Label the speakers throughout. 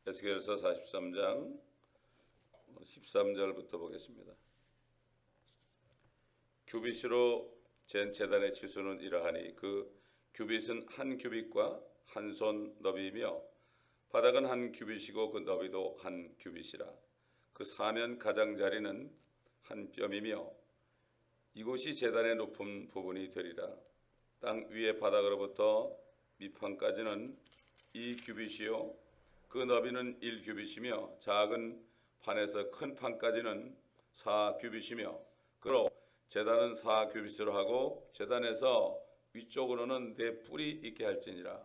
Speaker 1: 에스겔서 43장 13절부터 보겠습니다. 규빗으로 잰 제단의 치수는 이러하니 그 규빗은 한 규빗과 한 손 너비이며 바닥은 한 규빗이고 그 너비도 한 규빗이라. 그 사면 가장자리는 한 뼘이며 이곳이 제단의 높은 부분이 되리라. 땅 위의 바닥으로부터 밑판까지는 2규빗이요 그 너비는 1규빗이며 작은 판에서 큰 판까지는 4규빗이며 그로 제단은 4규빗으로 하고 제단에서 위쪽으로는 네 뿔이 있게 할지니라.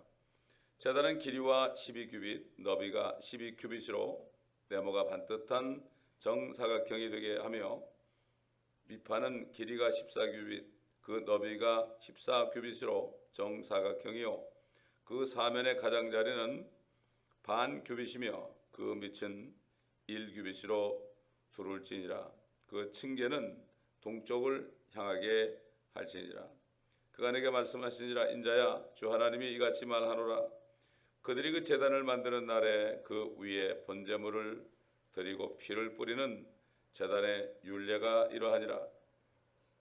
Speaker 1: 제단은 길이와 12규빗 너비가 12규빗으로 네모가 반듯한 정사각형이 되게 하며 밑판은 길이가 14규빗 그 너비가 14규빗으로 정사각형이요 그 사면의 가장자리는 반 규빗이며 그 밑은 1규빗으로 두를지니라. 그 층계는 동쪽을 향하게 할지니라. 그가 내게 말씀하시니라. 인자야 주 하나님이 이같이 말하노라. 그들이 그 제단을 만드는 날에 그 위에 번제물을 드리고 피를 뿌리는 제단의 율례가 이러하니라.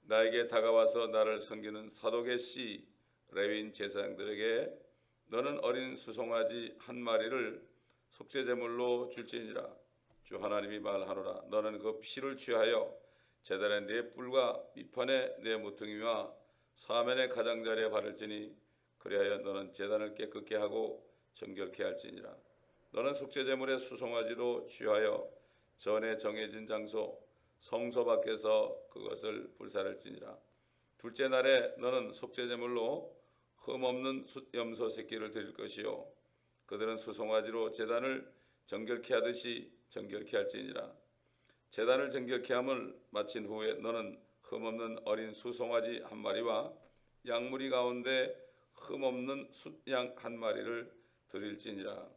Speaker 1: 나에게 다가와서 나를 섬기는 사독의 씨 레위인 제사장들에게 너는 어린 수송아지 한 마리를 속죄제물로 줄지니라. 주 하나님이 말하노라. 너는 그 피를 취하여 제단의 네 뿔과 밑판의 네 모퉁이와 사면의 가장자리에 바를지니 그리하여 너는 제단을 깨끗게 하고 정결케 할지니라. 너는 속죄제물의 수송아지도 취하여 전에 정해진 장소 성소 밖에서 그것을 불살할지니라. 둘째 날에 너는 속죄제물로 흠없는 숫염소 새끼를 드릴 것이요 그들은 수송아지로 제단을 정결케 하듯이 정결케 할지니라. 제단을 정결케 함을 마친 후에 너는 흠없는 어린 수송아지 한 마리와 양무리 가운데 흠없는 숫양 한 마리를 드릴지니라.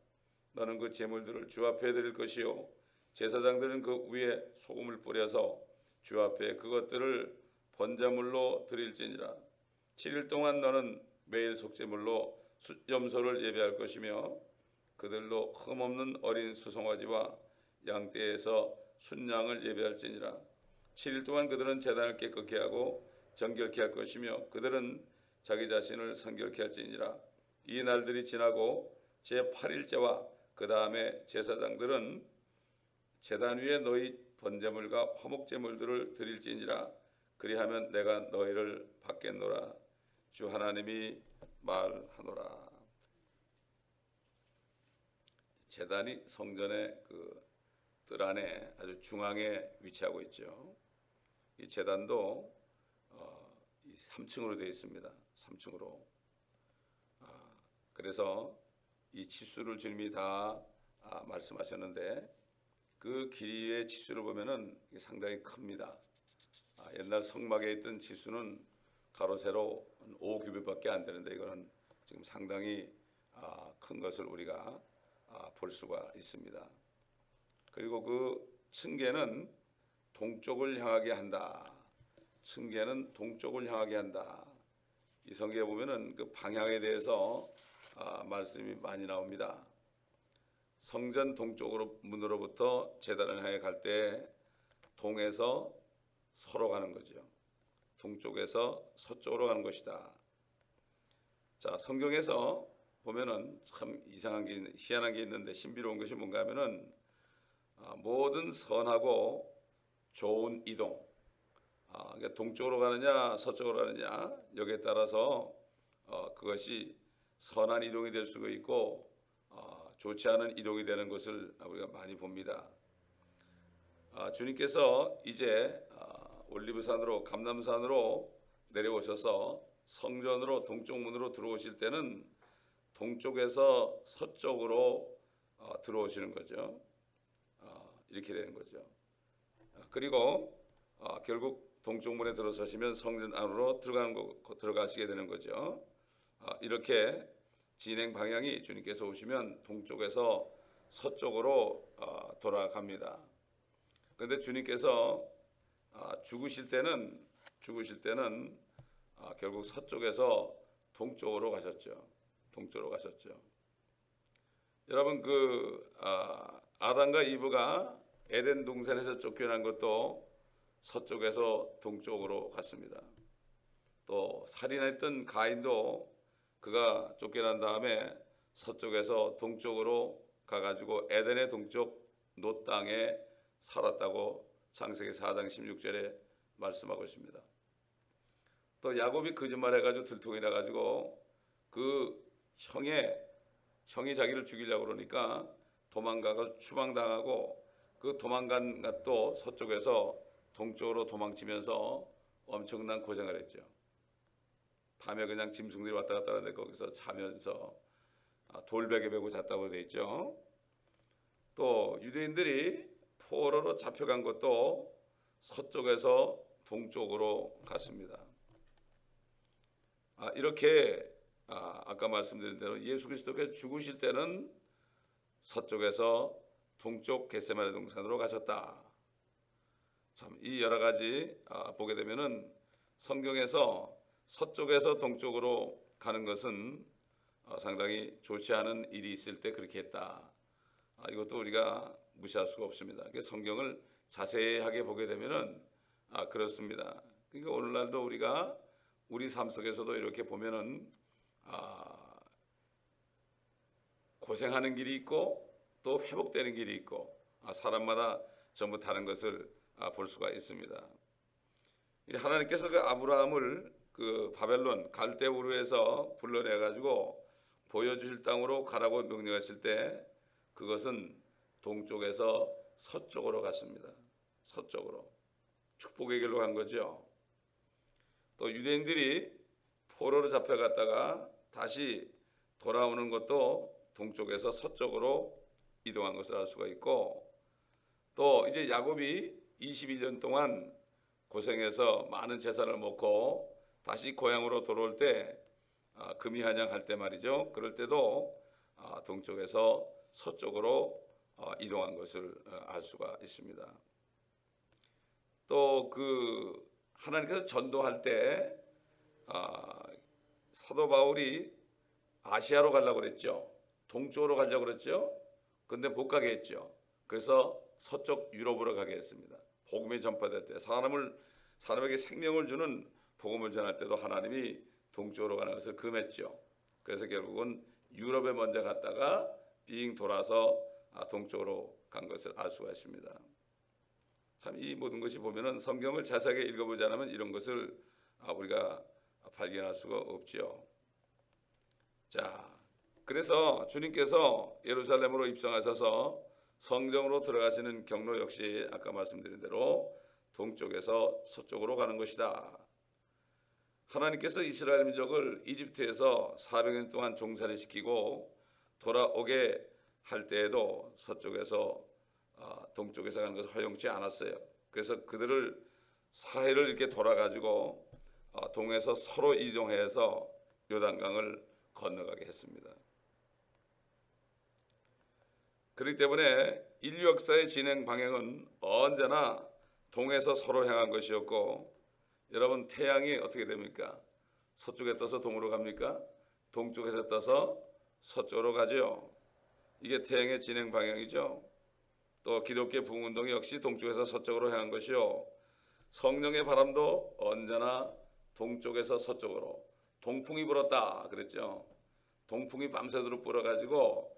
Speaker 1: 너는 그 제물들을 주 앞에 드릴 것이요 제사장들은 그 위에 소금을 뿌려서 주 앞에 그것들을 번제물로 드릴지니라. 7일 동안 너는 매일 속죄물로 숫염소를 예배할 것이며 그들로 흠없는 어린 수송아지와 양떼에서 순양을 예배할지니라. 7일 동안 그들은 제단을 깨끗게 하고 정결케 할 것이며 그들은 자기 자신을 성결케 할지니라. 이 날들이 지나고 제8일째와 그 다음에 제사장들은 제단 위에 너희 번제물과 화목제물들을 드릴지니라. 그리하면 내가 너희를 받겠노라. 주 하나님이 말하노라. 제단이 성전의 그 뜰 안에 아주 중앙에 위치하고 있죠. 이 제단도 3층으로 되어 있습니다. 3층으로. 그래서 이 치수를 주님이 다 말씀하셨는데 그 길이의 치수를 보면은 상당히 큽니다. 옛날 성막에 있던 치수는 가로 세로 5규빗밖에 안 되는데 이거는 지금 상당히 큰 것을 우리가 볼 수가 있습니다. 그리고 그 층계는 동쪽을 향하게 한다. 층계는 동쪽을 향하게 한다. 이 성경에 보면은 그 방향에 대해서 말씀이 많이 나옵니다. 성전 동쪽으로 문으로부터 제단을 향해 갈 때 동에서 서로 가는 거죠. 동쪽에서 서쪽으로 가는 것이다. 자, 성경에서 보면은 참 이상한 게 희한한 게 있는데 신비로운 것이 뭔가 하면은 모든 선하고 좋은 이동, 그러니까 동쪽으로 가느냐 서쪽으로 가느냐 여기에 따라서 그것이 선한 이동이 될 수가 있고 좋지 않은 이동이 되는 것을 우리가 많이 봅니다. 주님께서 이제 올리브산으로 감람산으로 내려오셔서 성전으로 동쪽 문으로 들어오실 때는 동쪽에서 서쪽으로 들어오시는 거죠. 이렇게 되는 거죠. 그리고 결국 동쪽 문에 들어서시면 성전 안으로 들어가시게 되는 거죠. 이렇게 진행 방향이 주님께서 오시면 동쪽에서 서쪽으로 돌아갑니다. 그런데 주님께서 죽으실 때는 결국 서쪽에서 동쪽으로 가셨죠. 동쪽으로 가셨죠. 여러분 아담과 이브가 에덴 동산에서 쫓겨난 것도 서쪽에서 동쪽으로 갔습니다. 또 살인했던 가인도 그가 쫓겨난 다음에 서쪽에서 동쪽으로 가가지고 에덴의 동쪽 노 땅에 살았다고 창세기 4장 16절에 말씀하고 있습니다. 또 야곱이 거짓말해가지고 들통이 나가지고 그 형이 자기를 죽이려고 그러니까 도망가고 추방당하고 그 도망간 것도 서쪽에서 동쪽으로 도망치면서 엄청난 고생을 했죠. 밤에 그냥 짐승들이 왔다 갔다 하는데 거기서 자면서 돌베개 베고 잤다고 되어 있죠. 또 유대인들이 포로로 잡혀간 것도 서쪽에서 동쪽으로 갔습니다. 이렇게 아까 말씀드린 대로 예수 그리스도께서 죽으실 때는 서쪽에서 동쪽 겟세마네 동산으로 가셨다. 참 이 여러 가지 보게 되면은 성경에서 서쪽에서 동쪽으로 가는 것은 상당히 좋지 않은 일이 있을 때 그렇게 했다. 이것도 우리가 무시할 수가 없습니다. 성경을 자세하게 보게 되면은 그렇습니다. 그러니까 오늘날도 우리가 우리 삶 속에서도 이렇게 보면은 고생하는 길이 있고 또 회복되는 길이 있고 사람마다 전부 다른 것을 볼 수가 있습니다. 하나님께서 그 아브라함을 그 바벨론 갈대 우르에서 불러내 가지고 보여주실 땅으로 가라고 명령하실 때 그것은 동쪽에서 서쪽으로 갔습니다. 서쪽으로 축복의 길로 간 거죠. 또 유대인들이 포로로 잡혀갔다가 다시 돌아오는 것도 동쪽에서 서쪽으로 이동한 것을 알 수가 있고, 또 이제 야곱이 21년 동안 고생해서 많은 재산을 먹고 다시 고향으로 돌아올 때 금이 한양할 때 말이죠. 그럴 때도 동쪽에서 서쪽으로 이동한 것을 알 수가 있습니다. 또 하나님께서 전도할 때 사도 바울이 아시아로 가려고 그랬죠. 동쪽으로 가려고 그랬죠. 근데 못 가게 했죠. 그래서 서쪽 유럽으로 가게 했습니다. 복음이 전파될 때 사람에게 생명을 주는 복음을 전할 때도 하나님이 동쪽으로 가는 것을 금했죠. 그래서 결국은 유럽에 먼저 갔다가 빙 돌아서 동쪽으로 간 것을 알 수가 있습니다. 참 이 모든 것이 보면은 성경을 자세하게 읽어보지 않으면 이런 것을 우리가 발견할 수가 없지요. 자, 그래서 주님께서 예루살렘으로 입성하셔서 성정으로 들어가시는 경로 역시 아까 말씀드린 대로 동쪽에서 서쪽으로 가는 것이다. 하나님께서 이스라엘 민족을 이집트에서 400년 동안 종살이 시키고 돌아오게 할 때에도 서쪽에서 동쪽에서 가는 것을 허용치 않았어요. 그래서 그들을 사해를 이렇게 돌아가지고 동에서 서로 이동해서 요단강을 건너가게 했습니다. 그렇기 때문에 인류 역사의 진행 방향은 언제나 동에서 서로 향한 것이었고, 여러분 태양이 어떻게 됩니까? 서쪽에 떠서 동으로 갑니까? 동쪽에서 떠서 서쪽으로 가죠. 이게 태양의 진행 방향이죠. 또 기독교 부흥운동이 역시 동쪽에서 서쪽으로 향한 것이요. 성령의 바람도 언제나 동쪽에서 서쪽으로, 동풍이 불었다 그랬죠. 동풍이 밤새도록 불어가지고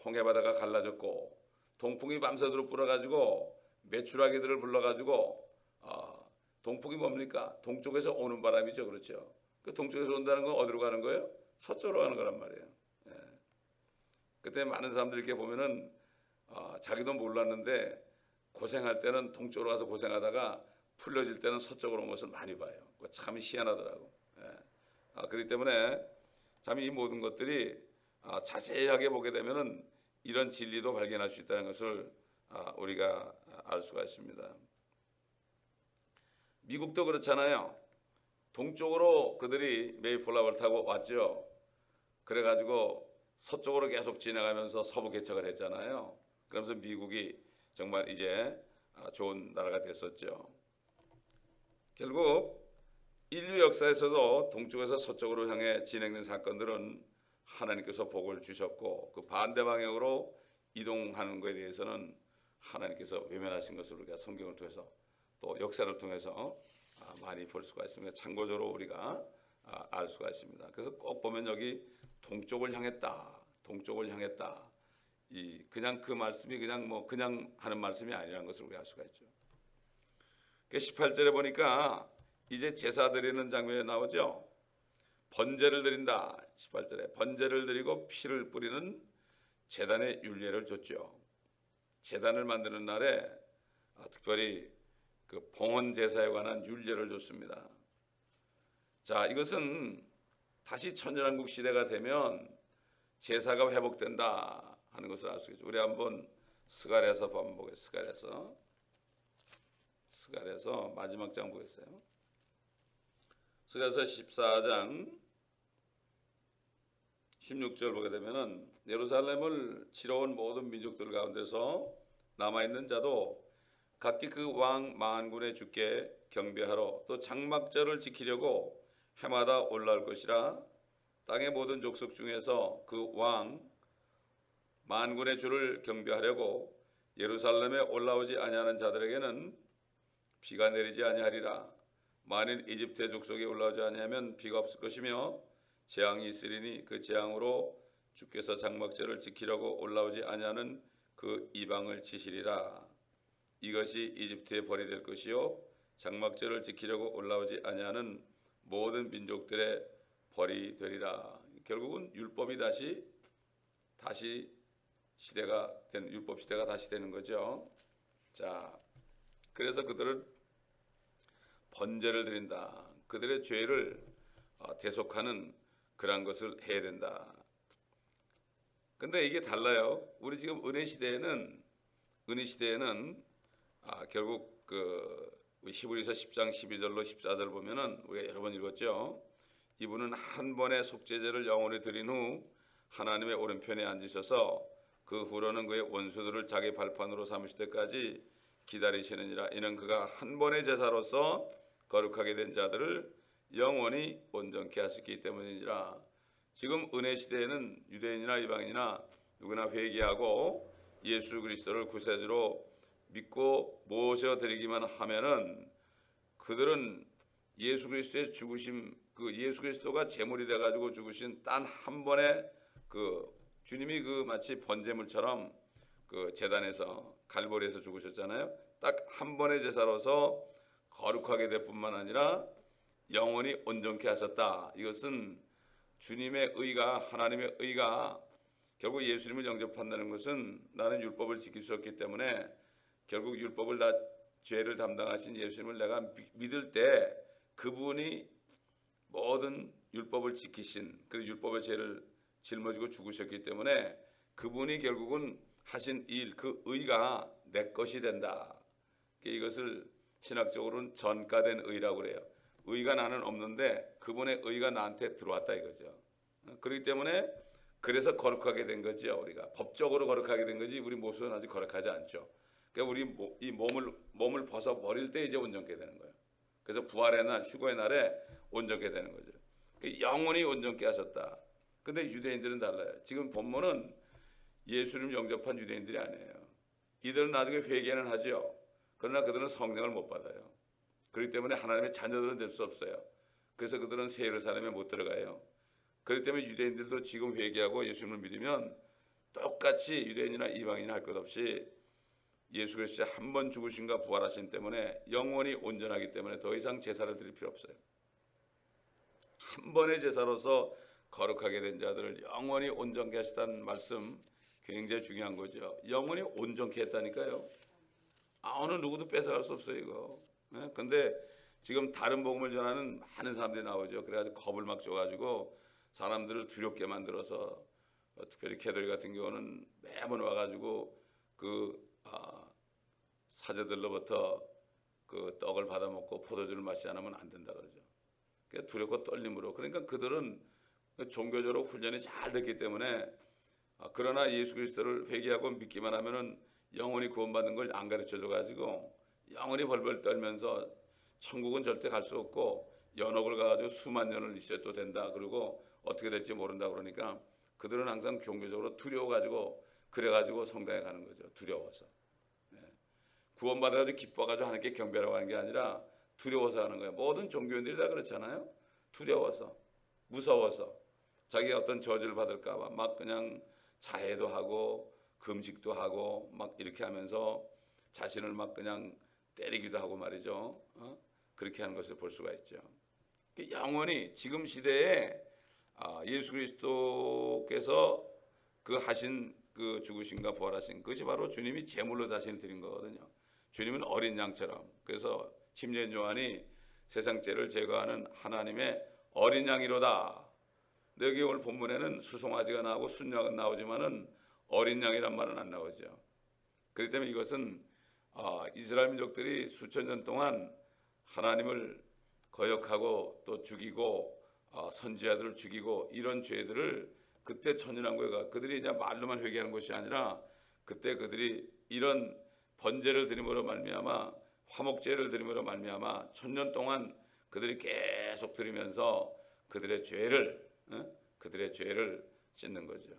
Speaker 1: 홍해바다가 갈라졌고, 동풍이 밤새도록 불어가지고 메추라기들을 불러가지고 동풍이 뭡니까? 동쪽에서 오는 바람이죠. 그렇죠. 그 동쪽에서 온다는 건 어디로 가는 거예요? 서쪽으로 가는 거란 말이에요. 그때 많은 사람들이 이렇게 보면은 자기도 몰랐는데 고생할 때는 동쪽으로 가서 고생하다가 풀려질 때는 서쪽으로 온 것을 많이 봐요. 참 희한하더라고. 그렇기 때문에 참 이 모든 것들이 자세하게 보게 되면은 이런 진리도 발견할 수 있다는 것을 우리가 알 수가 있습니다. 미국도 그렇잖아요. 동쪽으로 그들이 메이플라워를 타고 왔죠. 그래가지고 서쪽으로 계속 지나가면서 서부 개척을 했잖아요. 그러면서 미국이 정말 이제 좋은 나라가 됐었죠. 결국 인류 역사에서도 동쪽에서 서쪽으로 향해 진행된 사건들은 하나님께서 복을 주셨고, 그 반대 방향으로 이동하는 것에 대해서는 하나님께서 외면하신 것을 우리가 성경을 통해서 또 역사를 통해서 많이 볼 수가 있습니다. 참고적으로 우리가 알 수가 있습니다. 그래서 꼭 보면 여기 동쪽을 향했다, 동쪽을 향했다. 그냥 그 말씀이 그냥 하는 말씀이 아니라는 것을 우리가 알 수가 있죠. 18절에 보니까 이제 제사 드리는 장면이 나오죠. 번제를 드린다. 18절에 번제를 드리고 피를 뿌리는 제단의 율례를 줬죠. 제단을 만드는 날에 특별히 그 봉헌 제사에 관한 율례를 줬습니다. 자, 이것은 다시 천년왕국 시대가 되면 제사가 회복된다 하는 것을 알 수 있죠. 우리 한번 스가랴서 한번 보겠습니다. 스가랴서 마지막 장 보겠어요. 스가랴서 14장 16절 보게 되면은 예루살렘을 치러 온 모든 민족들 가운데서 남아있는 자도 각기 그 왕 만군의 주께 경배하러 또 장막절을 지키려고 해마다 올라올 것이라. 땅의 모든 족속 중에서 그 왕 만군의 주를 경배하려고 예루살렘에 올라오지 아니하는 자들에게는 비가 내리지 아니하리라. 만일 이집트의 족속에 올라오지 아니하면 비가 없을 것이며 재앙이 있으리니 그 재앙으로 주께서 장막절을 지키려고 올라오지 아니하는 그 이방을 치시리라. 이것이 이집트의 벌이 될 것이요 장막절을 지키려고 올라오지 아니하는 모든 민족들의 벌이 되리라. 결국은 율법이 다시 시대가 된 율법 시대가 다시 되는 거죠. 자, 그래서 그들은 번제를 드린다. 그들의 죄를 대속하는 그런 것을 해야 된다. 근데 이게 달라요. 우리 지금 은혜 시대에는 결국 히브리서 10장 12절로 14절 보면은 우리가 여러 번 읽었죠. 이분은 한 번의 속죄제를 영원히 드린 후 하나님의 오른편에 앉으셔서 그 후로는 그의 원수들을 자기 발판으로 삼으실 때까지 기다리시느니라. 이는 그가 한 번의 제사로서 거룩하게 된 자들을 영원히 온전케 하셨기 때문이니라. 지금 은혜 시대에는 유대인이나 이방인이나 누구나 회개하고 예수 그리스도를 구세주로 믿고 모셔드리기만 하면은 그들은 예수 그리스도의 죽으심, 그 예수 그리스도가 제물이 돼가지고 죽으신 단 한 번의 주님이 마치 번제물처럼 제단에서 갈보리에서 죽으셨잖아요. 딱 한 번의 제사로서 거룩하게 될 뿐만 아니라 영원히 온전케 하셨다. 이것은 주님의 의가, 하나님의 의가 결국 예수님을 영접한다는 것은 나는 율법을 지킬 수 없기 때문에 결국 율법을 다 죄를 담당하신 예수님을 내가 믿을 때 그분이 모든 율법을 지키신 그 율법의 죄를 짊어지고 죽으셨기 때문에 그분이 결국은 하신 일, 그 의가 내 것이 된다. 이것을 신학적으로는 전가된 의라고 그래요. 의가 나는 없는데 그분의 의가 나한테 들어왔다 이거죠. 그렇기 때문에 그래서 거룩하게 된 거죠. 우리가 법적으로 거룩하게 된 거지 우리 모습은 아직 거룩하지 않죠. 그러니까 우리 이 몸을 벗어 버릴 때 이제 온전케 되는 거예요. 그래서 부활의 날, 휴거의 날에 온전케 되는 거죠. 영원히 온전케 하셨다. 근데 유대인들은 달라요. 지금 본문은 예수님 영접한 유대인들이 아니에요. 이들은 나중에 회개는 하죠. 그러나 그들은 성령을 못 받아요. 그렇기 때문에 하나님의 자녀들은 될 수 없어요. 그래서 그들은 새 예루살렘에 못 들어가요. 그렇기 때문에 유대인들도 지금 회개하고 예수님을 믿으면 똑같이 유대인이나 이방인이나 할 것 없이 예수 그리스도의 한 번 죽으심과 부활하심 때문에 영원히 온전하기 때문에 더 이상 제사를 드릴 필요 없어요. 한 번의 제사로서 거룩하게 된 자들을 영원히 온전케 하시다는 말씀 굉장히 중요한 거죠. 영원히 온전케 했다니까요. 어느 누구도 뺏어갈 수 없어요 이거. 근데 지금 다른 복음을 전하는 많은 사람들이 나오죠. 그래가지고 겁을 막 줘가지고 사람들을 두렵게 만들어서 특별히 캐톨릭 같은 경우는 매번 와가지고 사제들로부터 그 떡을 받아먹고 포도주를 마시지 않으면 안 된다 그러죠. 그러니까 두렵고 떨림으로. 그러니까 그들은 종교적으로 훈련이 잘 됐기 때문에 그러나 예수 그리스도를 회개하고 믿기만 하면은 영원히 구원받는 걸 안 가르쳐줘 가지고 영원히 벌벌 떨면서 천국은 절대 갈 수 없고 연옥을 가가지고 수만 년을 있어도 된다. 그리고 어떻게 될지 모른다 그러니까 그들은 항상 종교적으로 두려워가지고 그래가지고 성당에 가는 거죠. 두려워서. 구원받아가지고 기뻐가지고 하나님께 경배하고 하는 게 아니라 두려워서 하는 거예요. 모든 종교인들이 다 그렇잖아요. 두려워서, 무서워서, 자기가 어떤 저주를 받을까봐 막 그냥 자해도 하고 금식도 하고 막 이렇게 하면서 자신을 막 그냥 때리기도 하고 말이죠. 그렇게 하는 것을 볼 수가 있죠. 영원히 지금 시대에 예수 그리스도께서 그 하신 그 죽으심과 부활하신 그것이 바로 주님이 제물로 자신을 드린 거거든요. 주님은 어린 양처럼. 그래서 침례 요한이 세상 죄를 제거하는 하나님의 어린 양이로다. 여기 오늘 본문에는 수송아지가 나오고 순양은 나오지만은 어린 양이란 말은 안 나오죠. 그렇기 때문에 이것은 이스라엘 민족들이 수천 년 동안 하나님을 거역하고 또 죽이고 선지자들을 죽이고 이런 죄들을 그때 천연왕국에 그들이 그냥 말로만 회개하는 것이 아니라 그때 그들이 이런 번제를 드림으로 말미암아 화목제를 드림으로 말미암아 천년 동안 그들이 계속 드리면서 그들의 죄를 씻는 거죠.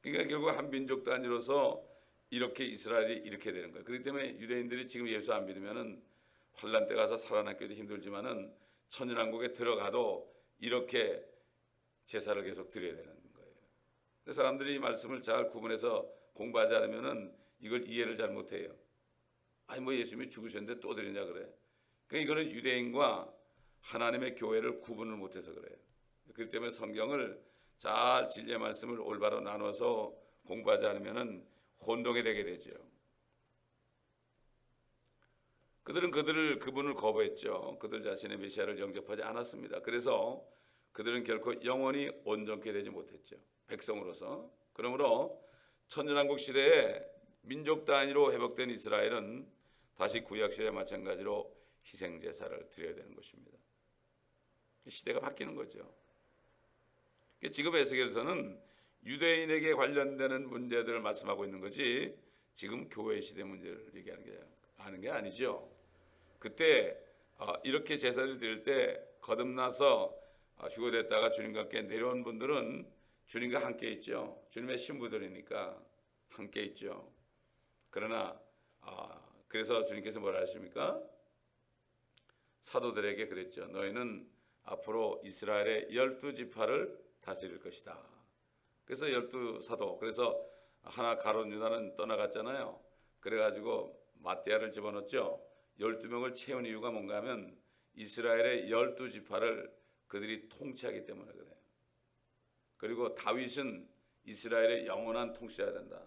Speaker 1: 그러니까 결국 한 민족 단위로서 이렇게 이스라엘이 이렇게 되는 거예요. 그렇기 때문에 유대인들이 지금 예수 안 믿으면은 환란 때 가서 살아남기도 힘들지만은 천연왕국에 들어가도 이렇게 제사를 계속 드려야 되는 거예요. 그래서 사람들이 이 말씀을 잘 구분해서 공부하지 않으면은 이걸 이해를 잘 못해요. 아니 뭐 예수님이 죽으셨는데 또 드리냐 그래. 그러니까 이거는 유대인과 하나님의 교회를 구분을 못해서 그래요. 그렇기 때문에 성경을 잘 진리의 말씀을 올바로 나눠서 공부하지 않으면은 혼동이 되게 되죠. 그들은 그분을 거부했죠. 그들 자신의 메시아를 영접하지 않았습니다. 그래서 그들은 결코 영원히 온전케 되지 못했죠. 백성으로서. 그러므로 천년왕국 시대에 민족 단위로 회복된 이스라엘은 다시 구약 시대에 마찬가지로 희생 제사를 드려야 되는 것입니다. 시대가 바뀌는 거죠. 지금 에스겔서는 유대인에게 관련되는 문제들을 말씀하고 있는 거지 지금 교회 시대 문제를 얘기하는 게 아니죠. 그때 이렇게 제사를 드릴 때 거듭나서 휴거됐다가 주님과 함께 내려온 분들은 주님과 함께 있죠. 주님의 신부들이니까 함께 있죠. 그러나 그래서 주님께서 뭐라 하십니까? 사도들에게 그랬죠. 너희는 앞으로 이스라엘의 12지파를 다스릴 것이다. 그래서 12사도, 그래서 하나 가룟 유다는 떠나갔잖아요. 그래가지고 마띠아를 집어넣었죠. 12명을 채운 이유가 뭔가 하면 이스라엘의 12지파를 그들이 통치하기 때문에 그래요. 그리고 다윗은 이스라엘의 영원한 통치자가 된다.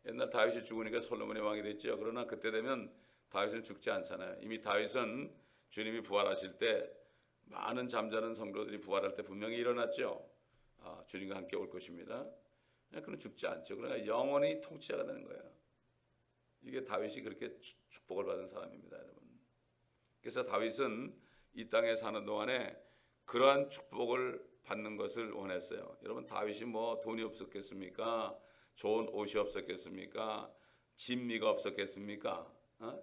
Speaker 1: 옛날 다윗이 죽으니까 솔로몬이 왕이 됐죠. 그러나 그때 되면 다윗은 죽지 않잖아요. 이미 다윗은 주님이 부활하실 때 많은 잠자는 성도들이 부활할 때 분명히 일어났죠. 주님과 함께 올 것입니다. 그는 죽지 않죠. 그러니까 영원히 통치자가 되는 거예요. 이게 다윗이 그렇게 축복을 받은 사람입니다, 여러분. 그래서 다윗은 이 땅에 사는 동안에 그러한 축복을 받는 것을 원했어요. 여러분 다윗이 뭐 돈이 없었겠습니까? 좋은 옷이 없었겠습니까? 진미가 없었겠습니까?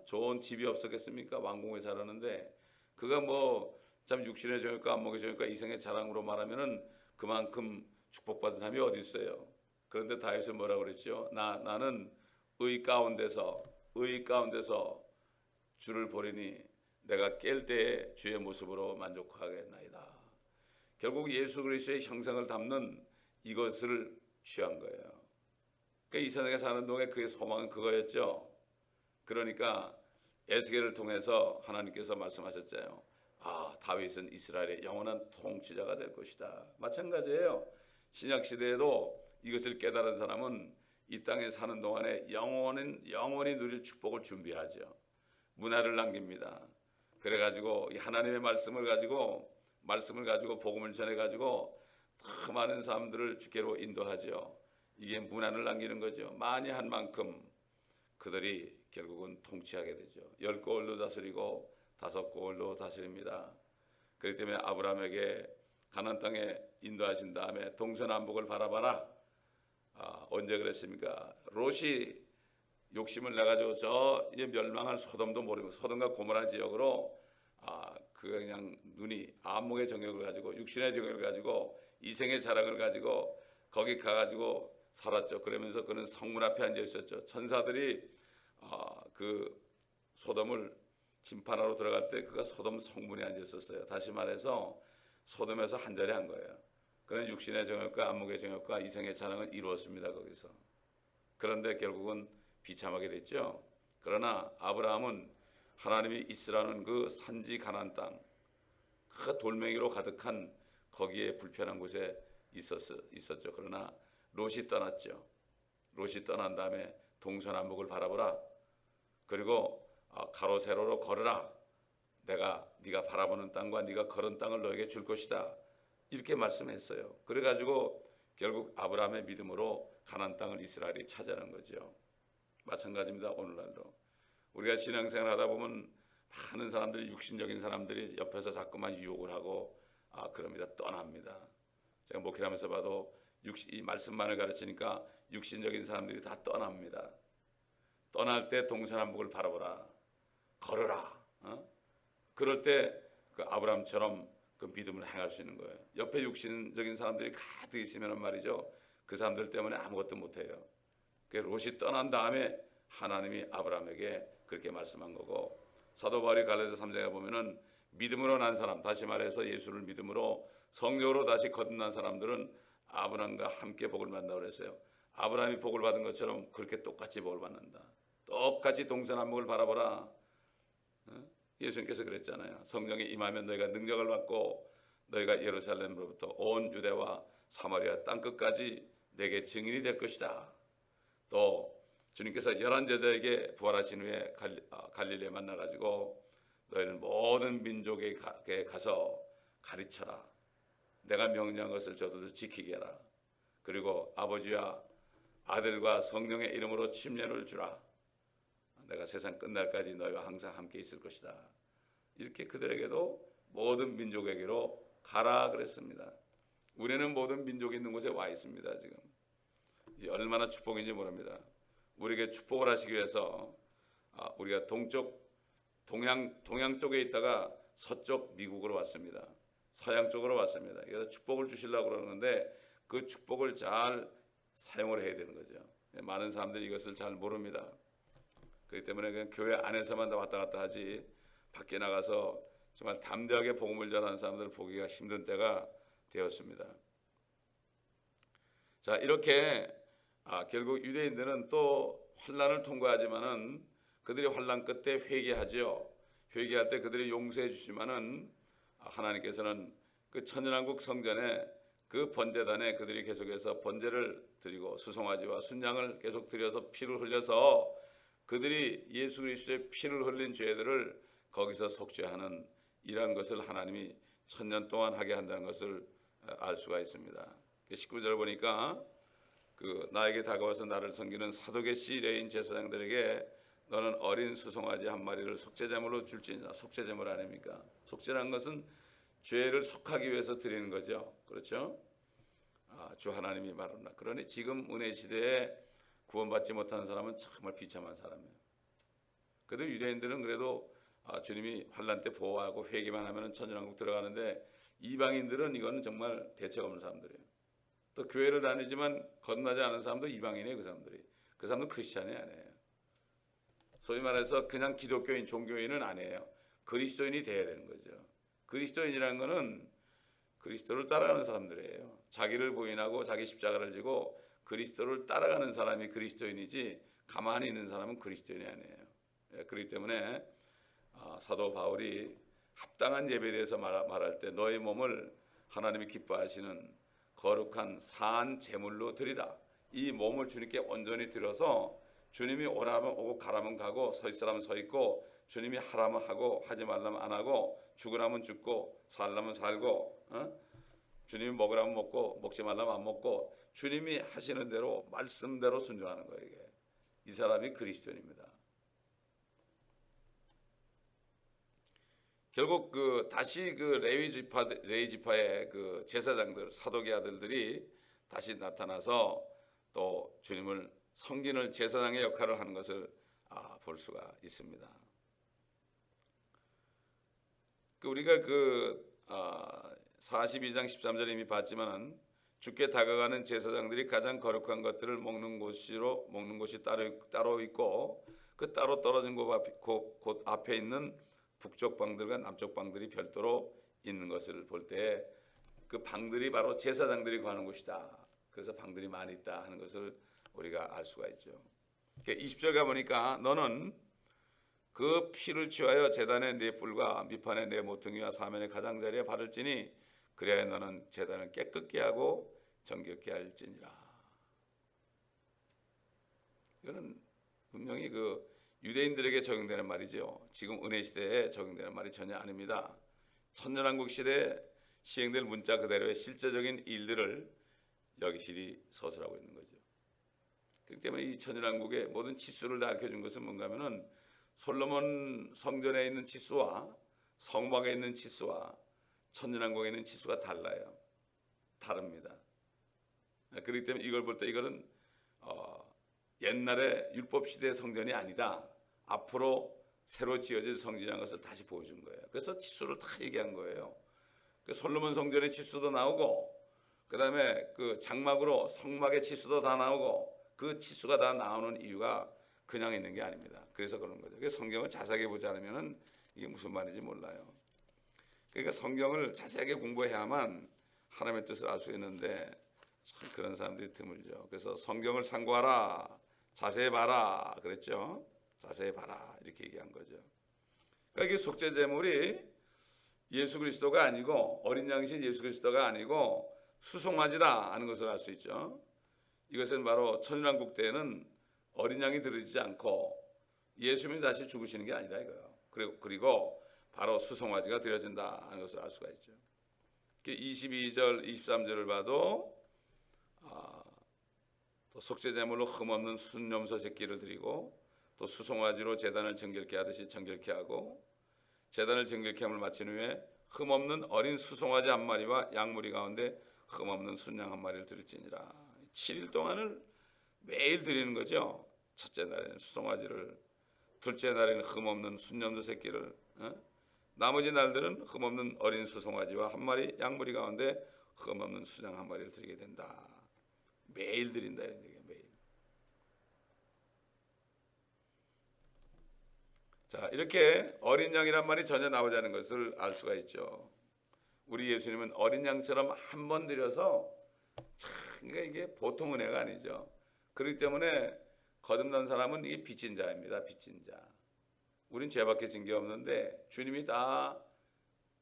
Speaker 1: 좋은 집이 없었겠습니까? 왕궁에 살았는데 그가 뭐 참 육신의 정욕과 안목의 정욕과 이생의 자랑으로 말하면은 그만큼 축복받은 사람이 어디 있어요? 그런데 다윗은 뭐라고 그랬죠? 나는 의 가운데서 주를 보리니 내가 깰 때에 주의 모습으로 만족하겠나이다. 결국 예수 그리스도의 형상을 담는 이것을 취한 거예요. 그러니까 이 세상에 사는 동안 그의 소망은 그거였죠. 그러니까 에스겔을 통해서 하나님께서 말씀하셨잖아요. 다윗은 이스라엘의 영원한 통치자가 될 것이다. 마찬가지예요. 신약 시대에도 이것을 깨달은 사람은 이 땅에 사는 동안에 영원히 누릴 축복을 준비하죠. 문화를 남깁니다. 그래가지고 이 하나님의 말씀을 가지고 복음을 전해가지고 더 많은 사람들을 주께로 인도하죠. 이게 문안을 남기는 거죠. 많이 한 만큼 그들이 결국은 통치하게 되죠. 10고을로 다스리고 5고을로 다스립니다. 그렇기 때문에 아브라함에게 가나안 땅에 인도하신 다음에 동서남북을 바라봐라. 언제 그랬습니까? 롯이 욕심을 내가지고 저 멸망할 소돔도 모르고 소돔과 고모라 지역으로 그 그냥 눈이 안목의 정욕을 가지고 육신의 정욕을 가지고 이생의 자랑을 가지고 거기 가가지고 살았죠. 그러면서 그는 성문 앞에 앉아 있었죠. 천사들이 그 소돔을 심판하러 들어갈 때 그가 소돔 성문에 앉아 있었어요. 다시 말해서 소돔에서 한 자리 한 거예요. 그는 육신의 정욕과 안목의 정욕과 이성의 자랑을 이루었습니다. 거기서. 그런데 결국은 비참하게 됐죠. 그러나 아브라함은 하나님이 있으라는 그 산지 가나안 땅, 그 돌멩이로 가득한 거기에 불편한 곳에 있었죠. 그러나 롯이 떠났죠. 롯이 떠난 다음에 동서남북을 바라보라. 그리고 가로 세로로 걸으라. 네가 바라보는 땅과 네가 걸은 땅을 너에게 줄 것이다. 이렇게 말씀했어요. 그래가지고 결국 아브라함의 믿음으로 가나안 땅을 이스라엘이 차지하는 거죠. 마찬가지입니다. 오늘날도 우리가 신앙생활 하다 보면 많은 사람들이, 육신적인 사람들이 옆에서 자꾸만 유혹을 하고 그럽니다. 떠납니다. 제가 목회하면서 봐도 이 말씀만을 가르치니까 육신적인 사람들이 다 떠납니다. 떠날 때 동서남북을 바라보라. 걸어라. 그럴 때 그 아브라함처럼 그 믿음을 행할 수 있는 거예요. 옆에 육신적인 사람들이 가득 있으면 말이죠. 그 사람들 때문에 아무것도 못해요. 그 롯이 떠난 다음에 하나님이 아브라함에게 그렇게 말씀한 거고, 사도 바울이 갈라디아 3장에 보면은 믿음으로 난 사람, 다시 말해서 예수를 믿음으로 성령으로 다시 거듭난 사람들은 아브라함과 함께 복을 받는다고 그랬어요. 아브라함이 복을 받은 것처럼 그렇게 똑같이 복을 받는다. 똑같이 동서남북을 바라보라. 예수님께서 그랬잖아요. 성령이 임하면 너희가 능력을 받고 너희가 예루살렘으로부터 온 유대와 사마리아 땅끝까지 내게 증인이 될 것이다. 또 주님께서 11 제자에게 부활하신 후에 갈릴리에 만나가지고 너희는 모든 민족에게 가서 가르쳐라. 내가 명령한 것을 저들도 지키게 하라. 그리고 아버지와 아들과 성령의 이름으로 침례를 주라. 내가 세상 끝날까지 너희와 항상 함께 있을 것이다. 이렇게 그들에게도 모든 민족에게로 가라 그랬습니다. 우리는 모든 민족이 있는 곳에 와 있습니다. 지금 얼마나 축복인지 모릅니다. 우리에게 축복을 하시기 위해서 우리가 동양 쪽에 있다가 서쪽 미국으로 왔습니다. 서양 쪽으로 왔습니다. 그래서 축복을 주시려고 그러는데 그 축복을 잘 사용을 해야 되는 거죠. 많은 사람들이 이것을 잘 모릅니다. 그렇기 때문에 그냥 교회 안에서만 다 왔다 갔다 하지 밖에 나가서 정말 담대하게 복음을 전하는 사람들을 보기가 힘든 때가 되었습니다. 자, 이렇게 결국 유대인들은 또 환난을 통과하지만은 그들이 환난 끝에 회개하죠. 회개할 때 그들이 용서해 주시면은 하나님께서는 그 천연왕국 성전에 그 번제단에 그들이 계속해서 번제를 드리고 수송아지와 순양을 계속 드려서 피를 흘려서 그들이 예수 그리스도의 피를 흘린 죄들을 거기서 속죄하는 이러한 것을 하나님이 1000년 동안 하게 한다는 것을 알 수가 있습니다. 19절 보니까 나에게 다가와서 나를 섬기는 사도계시 레인 제사장들에게 너는 어린 수송아지 한 마리를 속죄제물로 줄지니라. 속죄제물 아닙니까? 속죄라는 것은 죄를 속하기 위해서 드리는 거죠. 그렇죠? 주 하나님이 말합니다. 그러니 지금 은혜 시대에 구원받지 못한 사람은 정말 비참한 사람이에요. 그래도 유대인들은 그래도 주님이 환난 때 보호하고 회개만 하면 천년왕국 들어가는데 이방인들은 이거는 정말 대책 없는 사람들이에요. 또 교회를 다니지만 거듭나지 않은 사람도 이방인이에요. 그 사람들은 크리스찬이 아니에요. 소위 말해서 그냥 기독교인, 종교인은 아니에요. 그리스도인이 돼야 되는 거죠. 그리스도인이라는 거는 그리스도를 따라가는 사람들이에요. 자기를 부인하고 자기 십자가를 지고 그리스도를 따라가는 사람이 그리스도인이지 가만히 있는 사람은 그리스도인이 아니에요. 그렇기 때문에 사도 바울이 합당한 예배에 대해서 말할 때 너의 몸을 하나님이 기뻐하시는 거룩한 산 제물로 드리라. 이 몸을 주님께 온전히 드려서 주님이 오라면 오고 가라면 가고 서 있으라면 서 있고 주님이 하라면 하고 하지 말라면 안 하고 죽으라면 죽고 살라면 살고 주님이 먹으라면 먹고 먹지 말라면 안 먹고 주님이 하시는 대로 말씀대로 순종하는 거예요. 이게. 이 사람이 그리스도인입니다. 결국 다시 레위 지파의 그 제사장들, 사도계 아들들이 다시 나타나서 또 주님을 섬기는 제사장의 역할을 하는 것을 볼 수가 있습니다. 우리가 42장 13절에 이미 봤지만은 주께 다가가는 제사장들이 가장 거룩한 것들을 먹는 곳이 따로 있고 그 따로 떨어진 곳 앞에 있는 북쪽 방들과 남쪽 방들이 별도로 있는 것을 볼 때 그 방들이 바로 제사장들이 거하는 곳이다. 그래서 방들이 많이 있다 하는 것을 우리가 알 수가 있죠. 20절 가보니까 너는 그 피를 취하여 제단의 네 뿔과 밑판의 네 모퉁이와 사면의 가장자리에 바를지니 그래야 너는 제단을 깨끗게 하고 정결케 할지니라. 이거는 분명히 그 유대인들에게 적용되는 말이죠. 지금 은혜 시대에 적용되는 말이 전혀 아닙니다. 천년왕국 시대에 시행될 문자 그대로의 실제적인 일들을 여기 실이 서술하고 있는 거죠. 그렇기 때문에 이 천년왕국의 모든 치수를 다 알려준 것은 뭔가 하면은 솔로몬 성전에 있는 치수와 성막에 있는 치수와 천년왕국에 있는 치수가 달라요. 다릅니다. 그렇기 때문에 이걸 볼 때 이거는 옛날에 율법 시대의 성전이 아니다. 앞으로 새로 지어질 성전이라는 것을 다시 보여준 거예요. 그래서 치수를 다 얘기한 거예요. 그 솔로몬 성전의 치수도 나오고 그 다음에 그 장막으로 성막의 치수도 다 나오고 그 치수가 다 나오는 이유가 그냥 있는 게 아닙니다. 그래서 그런 거죠. 그래서 성경을 자세하게 보지 않으면 이게 무슨 말인지 몰라요. 그러니까 성경을 자세하게 공부해야만 하나님의 뜻을 알 수 있는데 참 그런 사람들이 드물죠. 그래서 성경을 참고하라, 자세히 봐라 그랬죠. 자세히 봐라 이렇게 얘기한 거죠. 그러니까 이게 속죄 제물이 예수 그리스도가 아니고 어린 양이신 예수 그리스도가 아니고 수송아지다 하는 것을 알 수 있죠. 이것은 바로 천년왕국 때에는 어린 양이 들어지지 않고 예수님이 다시 죽으시는 게 아니라 이거예요. 그리고 바로 수송아지가 드려진다 하는 것을 알 수가 있죠. 22절, 23절을 봐도 또 속죄제물로 흠없는 순염소 새끼를 드리고 또 수송아지로 제단을 정결케 하듯이 정결케 하고 제단을 정결케 함을 마친 후에 흠없는 어린 수송아지 한 마리와 양무리 가운데 흠없는 순양 한 마리를 드릴지니라. 7일 동안을 매일 드리는 거죠. 첫째 날에는 수송아지를, 둘째 날에는 흠없는 순염소 새끼를, 나머지 날들은 흠없는 어린 수송아지와 한 마리, 양무리 가운데 흠없는 순양 한 마리를 드리게 된다. 매일 드린다 이런 얘기예요. 매일. 자, 이렇게 어린 양이란 말이 전혀 나오지 않은 것을 알 수가 있죠. 우리 예수님은 어린 양처럼 한 번 드려서 참 이게 보통 은혜가 아니죠. 그렇기 때문에 거듭난 사람은 이게 빚진 자입니다. 빚진 자. 우린 죄밖에 진 게 없는데 주님이 다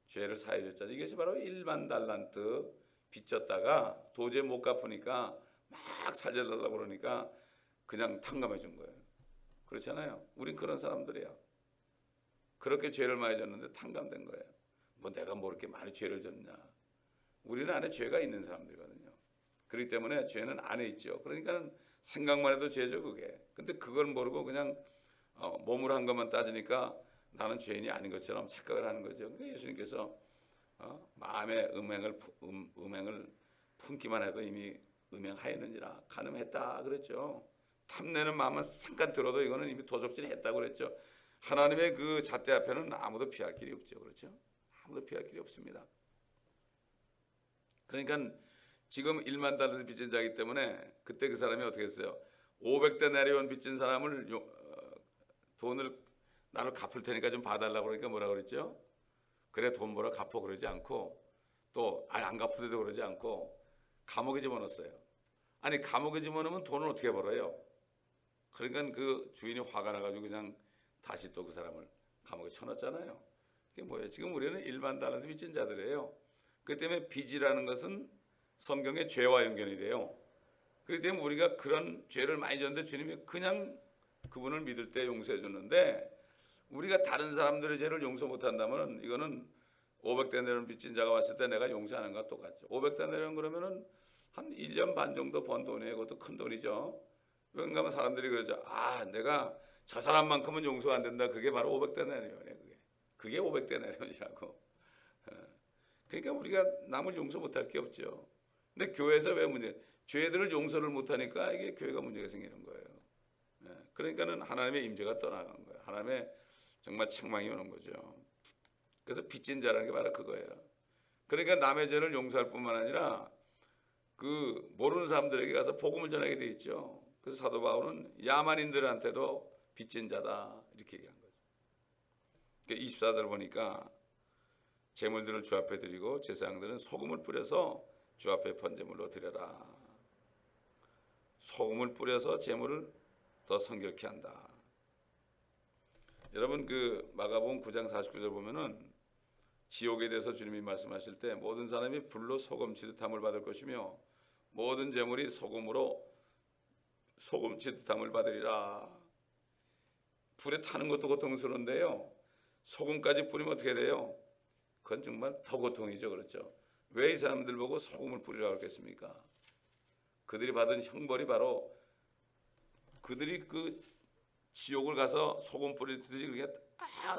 Speaker 1: 죄를 사해 줬잖아요. 이것이 바로 1만 달란트 빚졌다가 도저히 못 갚으니까 막 살려달라고 그러니까 그냥 탕감해 준 거예요. 그렇잖아요. 우린 그런 사람들이야. 그렇게 죄를 많이 졌는데 탕감된 거예요. 뭐 내가 뭐 이렇게 많이 죄를 졌냐. 우리는 안에 죄가 있는 사람들이거든요. 그렇기 때문에 죄는 안에 있죠. 그러니까 생각만 해도 죄죠 그게. 근데 그걸 모르고 그냥 몸으로 한 것만 따지니까 나는 죄인이 아닌 것처럼 착각을 하는 거죠. 그러니까 예수님께서 마음의 음행을 품기만 해도 이미 음행하였느니라 간음했다 그랬죠. 탐내는 마음만 잠깐 들어도 이거는 이미 도적질했다고 그랬죠. 하나님의 그 잣대 앞에는 아무도 피할 길이 없죠. 그렇죠? 아무도 피할 길이 없습니다. 그러니까 지금 1만 달러 빚진 자이기 때문에 그때 그 사람이 어떻게 했어요? 500대 내려온 빚진 사람을 돈을 나를 갚을 테니까 좀 봐달라고 그러니까 뭐라 그랬죠? 그래 돈 벌어 갚어 그러지 않고 또 안 갚으려도 그러지 않고 감옥에 집어넣었어요. 아니 감옥에 집어넣으면 돈을 어떻게 벌어요? 그러니까 그 주인이 화가 나가지고 그냥 다시 또 그 사람을 감옥에 쳐넣었잖아요. 그게 뭐예요? 지금 우리는 1만 달러 빚진 자들이에요. 그 때문에 빚이라는 것은 성경의 죄와 연결이 돼요. 그렇기 때문에 우리가 그런 죄를 많이 졌는데 주님이 그냥 그분을 믿을 때 용서해 줬는데 우리가 다른 사람들의 죄를 용서 못한다면 이거는 500대 내려온 빚진 자가 왔을 때 내가 용서하는 것과 똑같죠. 500대 내려온 그러면은 한 1년 반 정도 번 돈이에요. 그것도 큰 돈이죠. 그런가 하면 사람들이 그러죠. 아 내가 저 사람만큼은 용서 안 된다. 그게 바로 500대 내려온이에요. 그게 500대 내려온이라고. 그러니까 우리가 남을 용서 못할 게 없죠. 근데 교회에서 왜 문제? 죄들을 용서를 못하니까 이게 교회가 문제가 생기는 거예요. 그러니까는 하나님의 임재가 떠나간 거예요. 하나님의 정말 책망이 오는 거죠. 그래서 빚진 자라는 게 바로 그거예요. 그러니까 남의 죄를 용서할 뿐만 아니라 그 모르는 사람들에게 가서 복음을 전하게 돼 있죠. 그래서 사도 바울은 야만인들한테도 빚진 자다 이렇게 얘기한 거죠. 24절 보니까 제물들을 주 앞에 드리고 제사장들은 소금을 뿌려서 주 앞에 번제물로 드려라. 소금을 뿌려서 제물을 더 성결케 한다. 여러분 그 마가복음 9장 49절 보면은 지옥에 대해서 주님이 말씀하실 때 모든 사람이 불로 소금 지듯함을 받을 것이며 모든 제물이 소금으로 소금 지듯함을 받으리라. 불에 타는 것도 고통스러운데요. 소금까지 뿌리면 어떻게 돼요? 그건 정말 더 고통이죠. 그렇죠? 왜 이 사람들 보고 소금을 뿌리라고 했겠습니까? 그들이 받은 형벌이 바로 그들이 그 지옥을 가서 소금 뿌리듯이 그렇게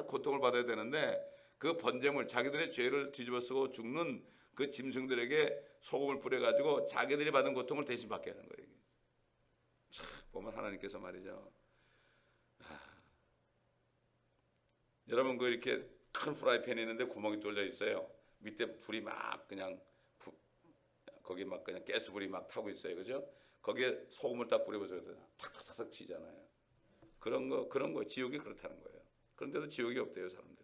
Speaker 1: 고통을 받아야 되는데 그 번제물 자기들의 죄를 뒤집어쓰고 죽는 그 짐승들에게 소금을 뿌려가지고 자기들이 받은 고통을 대신 받게 하는 거예요. 참 보면 하나님께서 말이죠. 여러분 그 이렇게 큰 프라이팬이 있는데 구멍이 뚫려 있어요. 밑에 불이 막 그냥 거기 막 그냥 가스불이 막 타고 있어요. 그죠? 거기에 소금을 딱 뿌려보세요. 탁탁탁 치잖아요. 그런 거 지옥이 그렇다는 거예요. 그런데도 지옥이 없대요, 사람들이.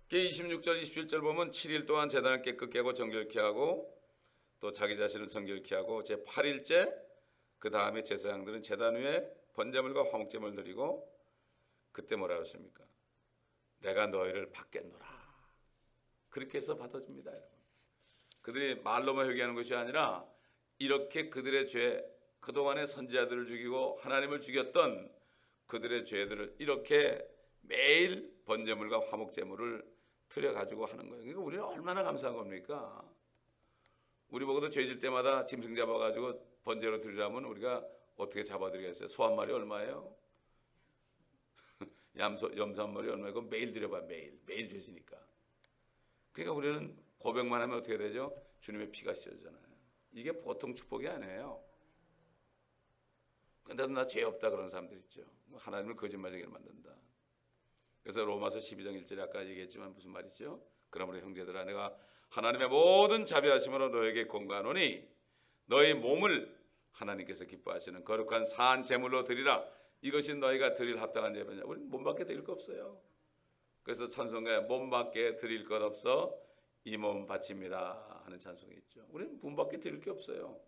Speaker 1: 26절 27절 보면 7일 동안 제단을 깨끗게 하고 정결케 하고 또 자기 자신을 정결케 하고 제 8일째 그 다음에 제사장들은 제단 위에 번제물과 화목제물을 드리고 그때 뭐라 그러십니까? 내가 너희를 받겠노라. 그렇게 해서 받아줍니다, 여러분. 그들이 말로만 회개하는 것이 아니라 이렇게 그들의 죄, 그동안의 선지자들을 죽이고 하나님을 죽였던 그들의 죄들을 이렇게 매일 번제물과 화목제물을 드려가지고 하는 거예요. 그러니까 우리는 얼마나 감사한 겁니까? 우리 보고도 죄질 때마다 짐승 잡아가지고 번제로 드리라면 우리가 어떻게 잡아드리겠어요? 소 한 마리 얼마예요? 염소 한 마리 얼마예요? 매일 드려봐. 매일 죄지니까. 그러니까 우리는 고백만 하면 어떻게 되죠? 주님의 피가 씌어지잖아요. 이게 보통 축복이 아니에요. 근데도 나 죄 없다 그런 사람들 있죠. 하나님을 거짓말쟁이를 만든다. 그래서 로마서 12장 1절에 아까 얘기했지만 무슨 말이죠? 그러므로 형제들아 내가 하나님의 모든 자비하심으로 너에게 권고하노니 너희 몸을 하나님께서 기뻐하시는 거룩한 산 제물로 드리라. 이것이 너희가 드릴 합당한 예배냐. 우리는 몸밖에 드릴 거 없어요. 그래서 찬송가에 몸밖에 드릴 것 없어 이 몸 바칩니다 하는 찬송이 있죠. 우리는 몸밖에 드릴 게 없어요.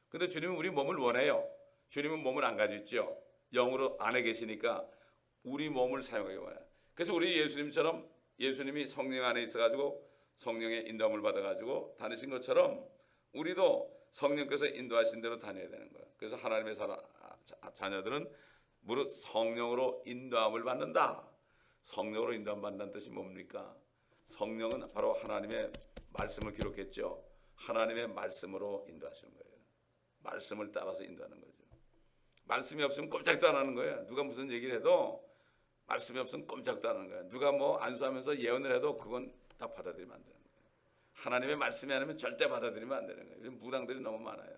Speaker 1: 근데 주님은 우리 몸을 원해요. 주님은 몸을 안 가지고 있죠. 영으로 안에 계시니까 우리 몸을 사용하기 원해요. 그래서 우리 예수님처럼 예수님이 성령 안에 있어가지고 성령의 인도함을 받아가지고 다니신 것처럼 우리도 성령께서 인도하신 대로 다녀야 되는 거예요. 그래서 하나님의 자녀들은 무릇 성령으로 인도함을 받는다. 성령으로 인도함 받는다는 뜻이 뭡니까? 성령은 바로 하나님의 말씀을 기록했죠. 하나님의 말씀으로 인도하시는 거예요. 말씀을 따라서 인도하는 거죠. 말씀이 없으면 꼼짝도 안 하는 거예요. 누가 무슨 얘기를 해도 말씀이 없으면 꼼짝도 안 하는 거예요. 누가 뭐 안수하면서 예언을 해도 그건 다 받아들이면 안 되는 거예요. 하나님의 말씀이 아니면 절대 받아들이면 안 되는 거예요. 무당들이 너무 많아요.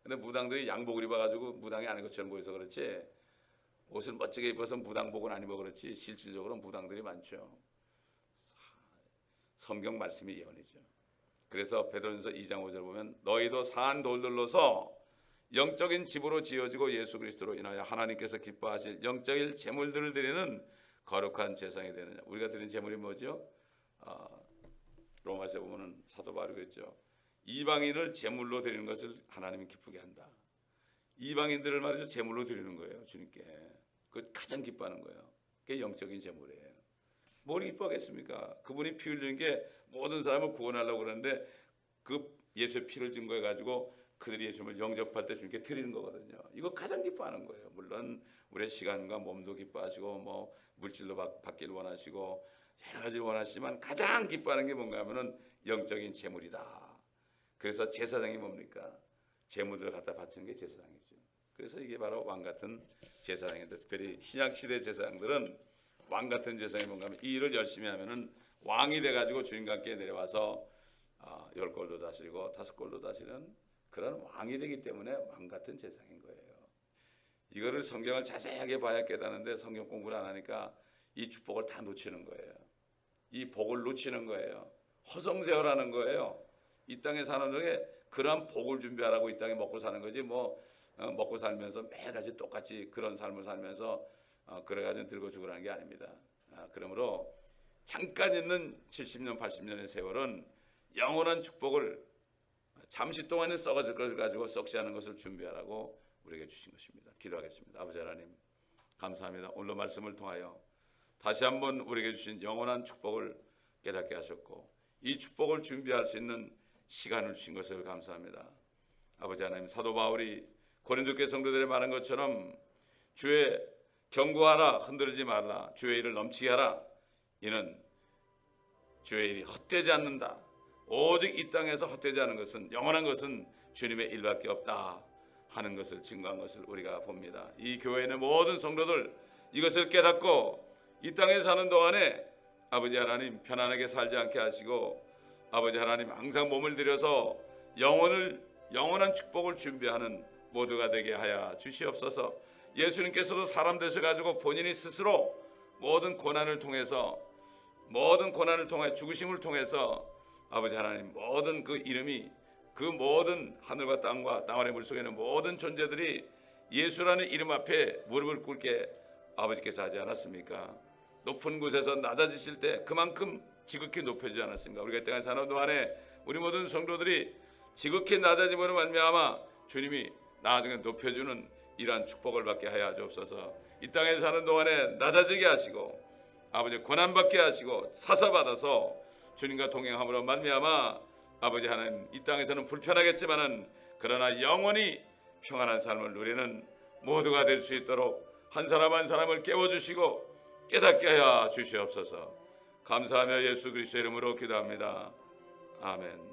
Speaker 1: 근데 무당들이 양복을 입어가지고 무당이 아닌 것처럼 보여서 그렇지 옷을 멋지게 입어서 무당복은 안 입어 그렇지 실질적으로 무당들이 많죠. 성경 말씀이 예언이죠. 그래서 베드로전서 2장 5절 보면 너희도 산 돌들로서 영적인 집으로 지어지고 예수 그리스도로 인하여 하나님께서 기뻐하실 영적인 제물들을 드리는 거룩한 제사장이 되느냐. 우리가 드린 제물이 뭐죠? 로마서에 보면 사도 바울이 그랬죠. 이방인을 제물로 드리는 것을 하나님이 기쁘게 한다. 이방인들을 말이죠 제물로 드리는 거예요. 주님께. 그 가장 기뻐하는 거예요. 그게 영적인 제물이에요. 뭘 기뻐하겠습니까? 그분이 피 흘리는 게 모든 사람을 구원하려고 그러는데 그 예수의 피를 증거해 가지고 그들이 예수님을 영접할 때 주님께 드리는 거거든요. 이거 가장 기뻐하는 거예요. 물론 우리의 시간과 몸도 기뻐하시고 뭐 물질도 받기를 원하시고 여러 가지를 원하시지만 가장 기뻐하는 게 뭔가 하면은 영적인 제물이다. 그래서 제사장이 뭡니까? 제물들을 갖다 바치는 게 제사장이죠. 그래서 이게 바로 왕 같은 제사장인데 특별히 신약 시대 제사장들은 왕 같은 제사장이 뭔가 하면 이 일을 열심히 하면은 왕이 돼 가지고 주님과 함께 내려와서 10골도 다스리고 5골도 다스리는 그런 왕이 되기 때문에 왕 같은 제사장인 거예요. 이거를 성경을 자세하게 봐야 깨닫는데 성경 공부를 안 하니까 이 축복을 다 놓치는 거예요. 이 복을 놓치는 거예요. 허송세월하는 거예요. 이 땅에 사는 동에 그러한 복을 준비하라고 이 땅에 먹고 사는 거지 먹고 살면서 매일같이 똑같이 그런 삶을 살면서 그래가지고 늙어 죽으라는 게 아닙니다. 그러므로 잠깐 있는 70년 80년의 세월은 영원한 축복을 잠시 동안에 썩어질 것을 가지고 썩지 않은 것을 준비하라고 우리에게 주신 것입니다. 기도하겠습니다. 아버지 하나님 감사합니다. 오늘 말씀을 통하여 다시 한번 우리에게 주신 영원한 축복을 깨닫게 하셨고 이 축복을 준비할 수 있는 시간을 주신 것을 감사합니다. 아버지 하나님 사도 바울이 고린도 교회 성도들의 말한 것처럼 주의 경고하라 흔들지 말라 주의 일을 넘치게 하라 이는 주의 일이 헛되지 않는다. 오직 이 땅에서 헛되지 않은 것은 영원한 것은 주님의 일밖에 없다 하는 것을 증거한 것을 우리가 봅니다. 이 교회의 모든 성도들 이것을 깨닫고 이 땅에 사는 동안에 아버지 하나님 편안하게 살지 않게 하시고 아버지 하나님 항상 몸을 들여서 영원한 축복을 준비하는 모두가 되게 하여 주시옵소서. 예수님께서도 사람 되셔가지고 본인이 스스로 모든 고난을 통해 죽으심을 통해서 아버지 하나님 모든 그 이름이 그 모든 하늘과 땅과 땅 아래 물속에 있는 모든 존재들이 예수라는 이름 앞에 무릎을 꿇게 아버지께서 하지 않았습니까? 높은 곳에서 낮아지실 때 그만큼 지극히 높여지지 않았습니까? 우리가 이 땅에 사는 동안에 우리 모든 성도들이 지극히 낮아짐으로 말미암아 주님이 나중에 높여주는 이러한 축복을 받게 하여 주옵소서. 이 땅에 사는 동안에 낮아지게 하시고 아버지 고난받게 하시고 사사받아서 주님과 동행함으로 말미암아 아버지 하나님 이 땅에서는 불편하겠지만은 그러나 영원히 평안한 삶을 누리는 모두가 될 수 있도록 한 사람 한 사람을 깨워주시고 깨닫게 하여 주시옵소서. 감사하며 예수 그리스도의 이름으로 기도합니다. 아멘.